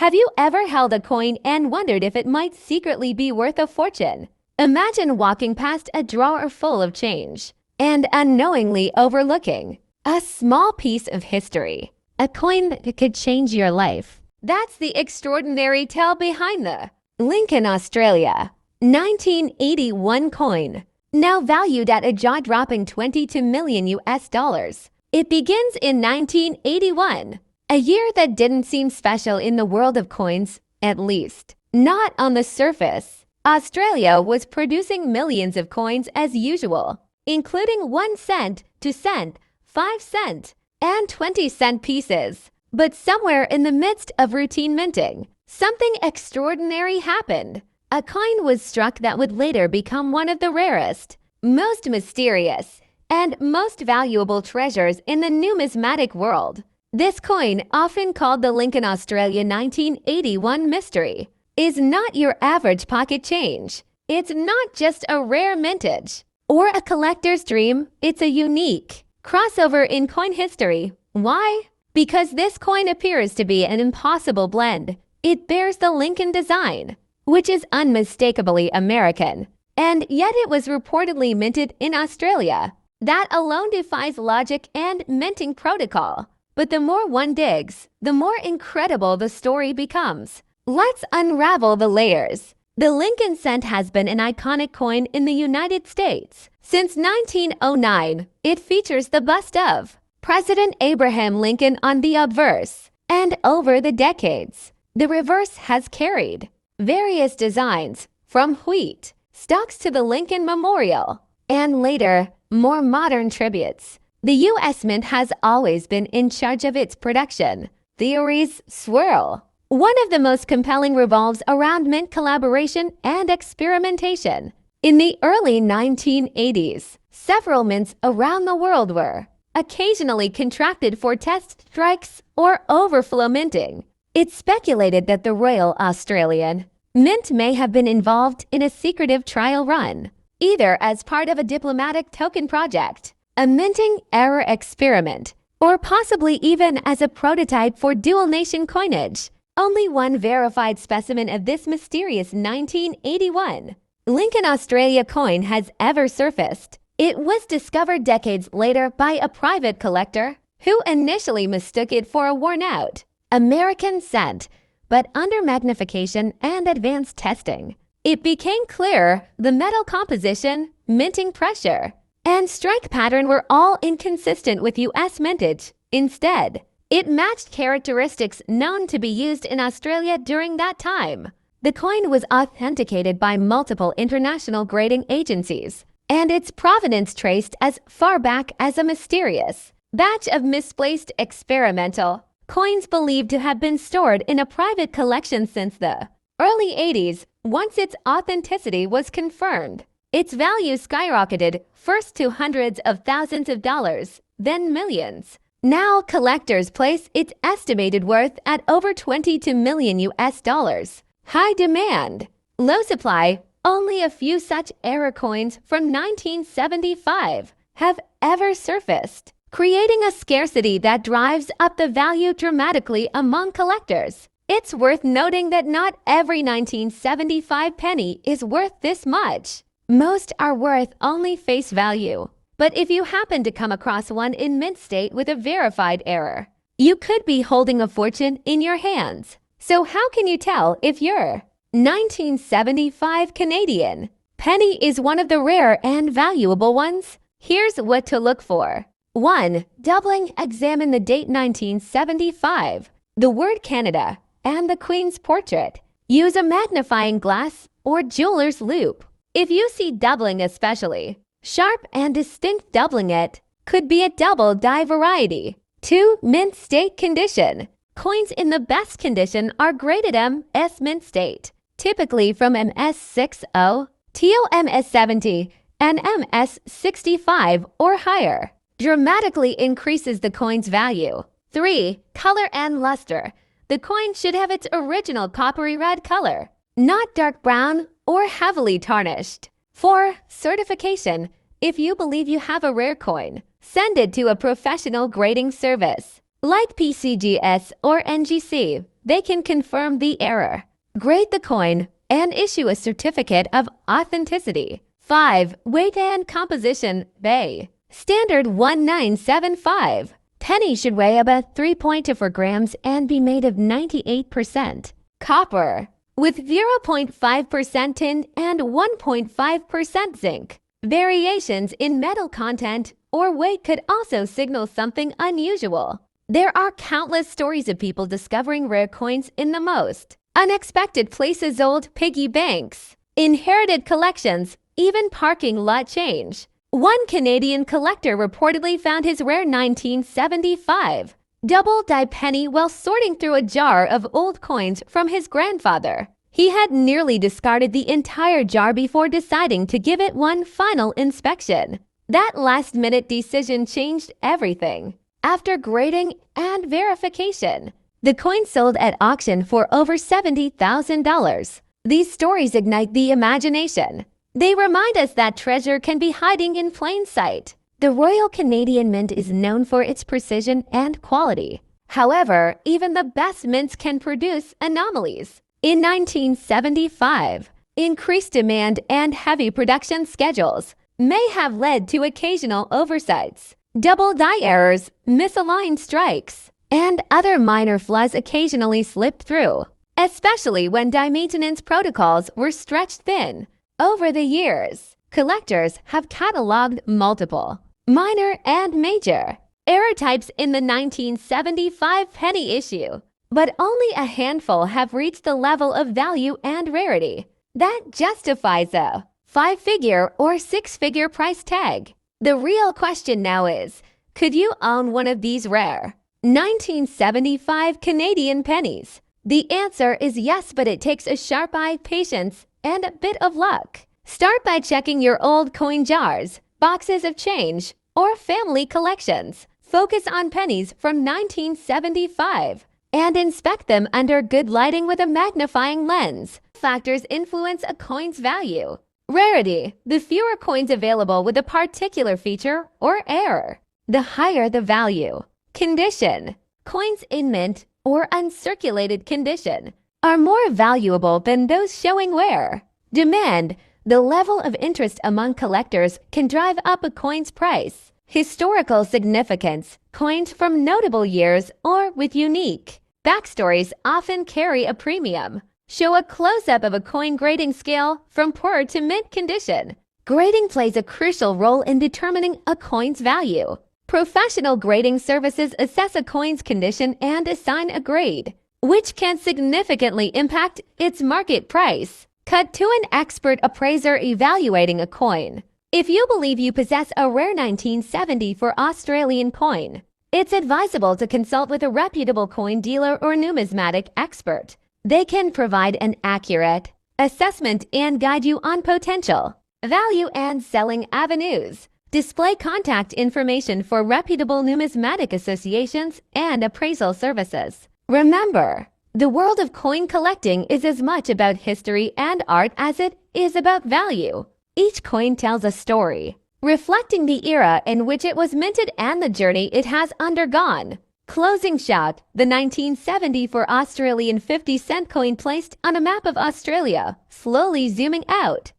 Have you ever held a coin and wondered if it might secretly be worth a fortune? Imagine walking past a drawer full of change and unknowingly overlooking a small piece of history, a coin that could change your life. That's the extraordinary tale behind the Lincoln, Australia, 1981 coin, now valued at a jaw-dropping 22 million US dollars. It begins in 1981, a year that didn't seem special in the world of coins, at least not on the surface. Australia was producing millions of coins as usual, including 1 cent, 2 cent, 5 cent, and 20-cent pieces. But somewhere in the midst of routine minting, something extraordinary happened. A coin was struck that would later become one of the rarest, most mysterious, and most valuable treasures in the numismatic world. This coin, often called the Lincoln Australia 1981 mystery, is not your average pocket change. It's not just a rare mintage or a collector's dream. It's a unique crossover in coin history. Why? Because this coin appears to be an impossible blend. It bears the Lincoln design, which is unmistakably American, and yet it was reportedly minted in Australia. That alone defies logic and minting protocol. But the more one digs, the more incredible the story becomes. Let's unravel the layers. The Lincoln cent has been an iconic coin in the United States. Since 1909, it features the bust of President Abraham Lincoln on the obverse, and over the decades, the reverse has carried various designs, from wheat stalks to the Lincoln Memorial, and later, more modern tributes. The U.S. Mint has always been in charge of its production. Theories swirl. One of the most compelling revolves around mint collaboration and experimentation. In the early 1980s, several mints around the world were occasionally contracted for test strikes or overflow minting. It's speculated that the Royal Australian Mint may have been involved in a secretive trial run, either as part of a diplomatic token project, a minting error experiment, or possibly even as a prototype for dual-nation coinage. Only one verified specimen of this mysterious 1981 Lincoln Australia coin has ever surfaced. It was discovered decades later by a private collector who initially mistook it for a worn-out American cent, but under magnification and advanced testing, it became clear the metal composition, minting pressure, and strike pattern were all inconsistent with U.S. mintage. Instead, it matched characteristics known to be used in Australia during that time. The coin was authenticated by multiple international grading agencies, and its provenance traced as far back as a mysterious batch of misplaced experimental coins believed to have been stored in a private collection since the early 80s. Once its authenticity was confirmed, its value skyrocketed, first to hundreds of thousands of dollars, then millions. Now collectors place its estimated worth at over 22 million US dollars. High demand, low supply. Only a few such error coins from 1975 have ever surfaced, creating a scarcity that drives up the value dramatically among collectors. It's worth noting that not every 1975 penny is worth this much. Most are worth only face value. But if you happen to come across one in mint state with a verified error, you could be holding a fortune in your hands. So how can you tell if your 1975 Canadian penny is one of the rare and valuable ones? Here's what to look for. 1. Doubling. Examine the date 1975, the word Canada, and the Queen's portrait. Use a magnifying glass or jeweler's loupe. If you see doubling, especially sharp and distinct doubling, it could be a double die variety. 2. Mint state condition. Coins in the best condition are graded MS mint state, typically from MS60, to MS70, and MS65 or higher. Dramatically increases the coin's value. 3. Color and luster. The coin should have its original coppery red color, not dark brown or heavily tarnished. 4. Certification. If you believe you have a rare coin, send it to a professional grading service. Like PCGS or NGC, they can confirm the error, grade the coin, and issue a certificate of authenticity. 5. Weight and composition. Bay. Standard 1975. Penny should weigh about 3.24 grams and be made of 98% copper, with 0.5% tin and 1.5% zinc. Variations in metal content or weight could also signal something unusual. There are countless stories of people discovering rare coins in the most unexpected places: old piggy banks, inherited collections, even parking lot change. One Canadian collector reportedly found his rare 1975 double-die penny while sorting through a jar of old coins from his grandfather. He had nearly discarded the entire jar before deciding to give it one final inspection. That last-minute decision changed everything. After grading and verification, the coin sold at auction for over $70,000. These stories ignite the imagination. They remind us that treasure can be hiding in plain sight. The Royal Canadian Mint is known for its precision and quality. However, even the best mints can produce anomalies. In 1975, increased demand and heavy production schedules may have led to occasional oversights, double die errors, misaligned strikes, and other minor flaws occasionally slipped through, especially when die maintenance protocols were stretched thin. Over the years, collectors have cataloged multiple, minor and major, error types in the 1975 penny issue, but only a handful have reached the level of value and rarity that justifies a 5-figure or 6-figure price tag. The real question now is, could you own one of these rare 1975 Canadian pennies? The answer is yes, but it takes a sharp eye, patience, and a bit of luck. Start by checking your old coin jars, boxes of change, or family collections. Focus on pennies from 1975 and inspect them under good lighting with a magnifying lens. Factors influence a coin's value. Rarity: the fewer coins available with a particular feature or error, the higher the value. Condition: coins in mint or uncirculated condition are more valuable than those showing wear. Demand: the level of interest among collectors can drive up a coin's price. Historical significance: coins from notable years or with unique backstories often carry a premium. Show a close-up of a coin grading scale from poor to mint condition. Grading plays a crucial role in determining a coin's value. Professional grading services assess a coin's condition and assign a grade, which can significantly impact its market price. Cut to an expert appraiser evaluating a coin. If you believe you possess a rare 1974 Australian coin, it's advisable to consult with a reputable coin dealer or numismatic expert. They can provide an accurate assessment and guide you on potential value and selling avenues. Display contact information for reputable numismatic associations and appraisal services. Remember, the world of coin collecting is as much about history and art as it is about value. Each coin tells a story, reflecting the era in which it was minted and the journey it has undergone. Closing shot: the 1974 Australian 50-cent coin placed on a map of Australia, slowly zooming out.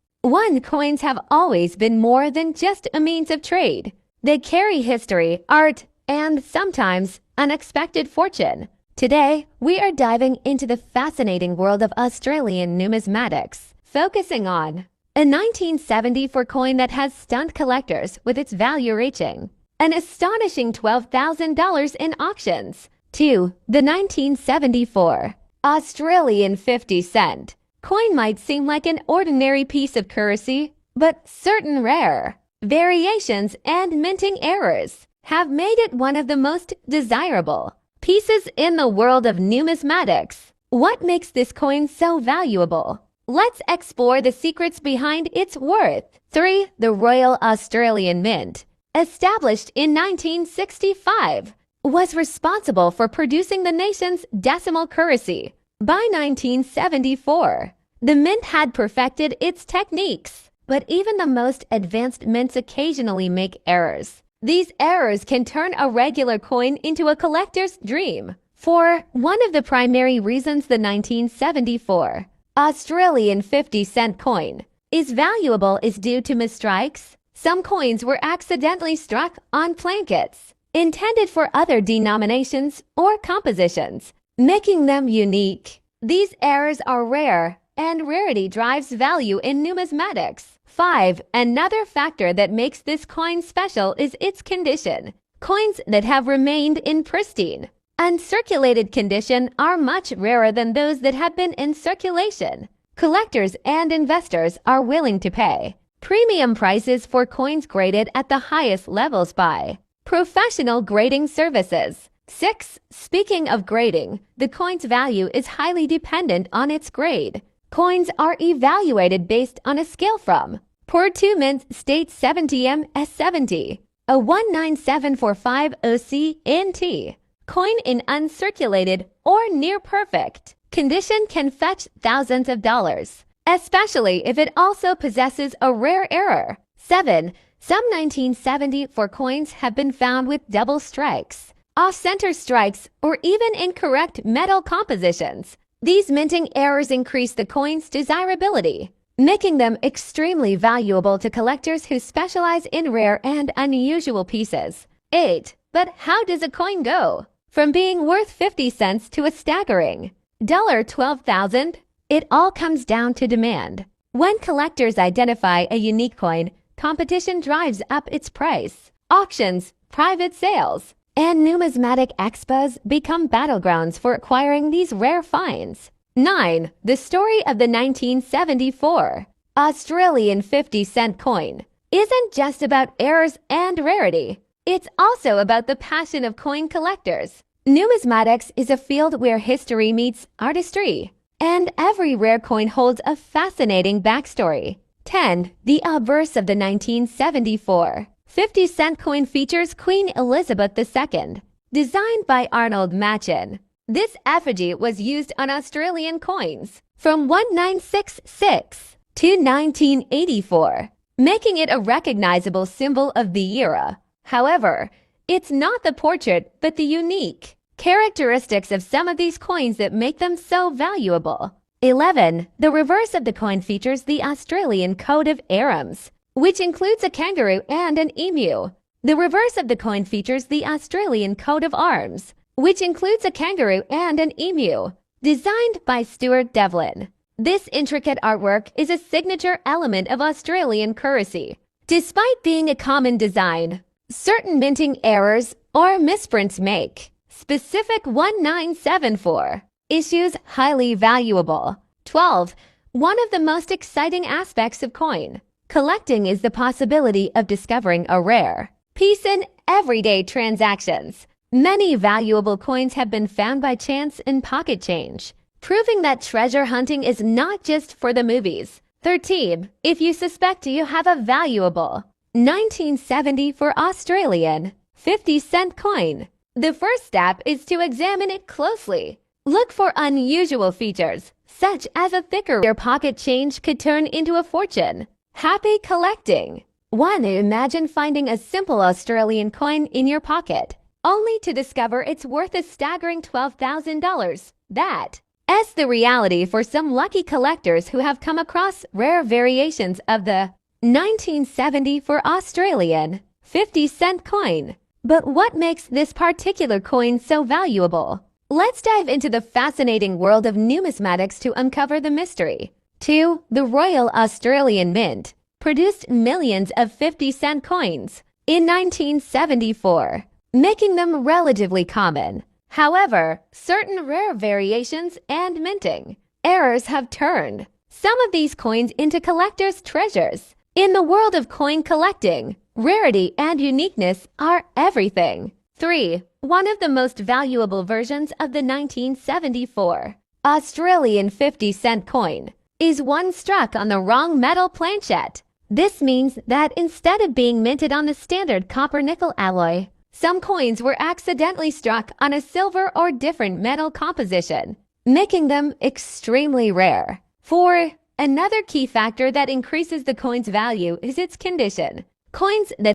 Coins have always been more than just a means of trade. They carry history, art, and sometimes unexpected fortune. Today, we are diving into the fascinating world of Australian numismatics, focusing on a 1974 coin that has stunned collectors with its value reaching an astonishing $12,000 in auctions. 2. The 1974 Australian 50-cent coin might seem like an ordinary piece of currency, but certain rare variations and minting errors have made it one of the most desirable pieces in the world of numismatics. What makes this coin so valuable? Let's explore the secrets behind its worth. 3. The Royal Australian Mint, established in 1965, was responsible for producing the nation's decimal currency. By 1974, the mint had perfected its techniques, but even the most advanced mints occasionally make errors. These errors can turn a regular coin into a collector's dream. For one of the primary reasons the 1974 Australian 50-cent coin is valuable is due to misstrikes. Some coins were accidentally struck on plankets intended for other denominations or compositions, making them unique. These errors are rare, and rarity drives value in numismatics. 5. Another factor that makes this coin special is its condition. Coins that have remained in pristine, uncirculated condition are much rarer than those that have been in circulation. Collectors and investors are willing to pay premium prices for coins graded at the highest levels by professional grading services. 6. Speaking of grading, the coin's value is highly dependent on its grade. Coins are evaluated based on a scale from Poor 2 Mint State 70M S70, a 19745 OC NT. Coin in uncirculated or near perfect condition can fetch thousands of dollars, especially if it also possesses a rare error. 7. Some 1974 coins have been found with double strikes, off-center strikes, or even incorrect metal compositions. These minting errors increase the coin's desirability, making them extremely valuable to collectors who specialize in rare and unusual pieces. 8. But how does a coin go from being worth 50 cents to a staggering $12,000? It all comes down to demand. When collectors identify a unique coin, competition drives up its price. Auctions, private sales, and numismatic expos become battlegrounds for acquiring these rare finds. 9. The story of the 1974 Australian 50-cent coin isn't just about errors and rarity. It's also about the passion of coin collectors. Numismatics is a field where history meets artistry, and every rare coin holds a fascinating backstory. 10. The obverse of the 1974 50-cent coin features Queen Elizabeth II, designed by Arnold Machin. This effigy was used on Australian coins from 1966 to 1984, making it a recognizable symbol of the era. However, it's not the portrait but the unique characteristics of some of these coins that make them so valuable. 11. The reverse of the coin features the Australian coat of arms, which includes a kangaroo and an emu. The reverse of the coin features the Australian coat of arms, which includes a kangaroo and an emu, designed by Stuart Devlin. This intricate artwork is a signature element of Australian currency. Despite being a common design, certain minting errors or misprints make specific 1974 issues highly valuable. 12. One of the most exciting aspects of coin collecting is the possibility of discovering a rare piece in everyday transactions. Many valuable coins have been found by chance in pocket change, proving that treasure hunting is not just for the movies. 13. If you suspect you have a valuable 1974 Australian 50-cent coin, the first step is to examine it closely. Look for unusual features, such as a thicker pocket change could turn into a fortune. Happy collecting! 1. Imagine finding a simple Australian coin in your pocket, only to discover it's worth a staggering $12,000. That's the reality for some lucky collectors who have come across rare variations of the 1974 Australian 50-cent coin. But what makes this particular coin so valuable? Let's dive into the fascinating world of numismatics to uncover the mystery. 2. The Royal Australian Mint produced millions of 50-cent coins in 1974, making them relatively common. However, certain rare variations and minting errors have turned some of these coins into collectors' treasures. In the world of coin collecting, rarity and uniqueness are everything. 3. One of the most valuable versions of the 1974 Australian 50-cent coin is one struck on the wrong metal planchet. This means that instead of being minted on the standard copper-nickel alloy, some coins were accidentally struck on a silver or different metal composition, making them extremely rare. 4. Another key factor that increases the coin's value is its condition. Coins that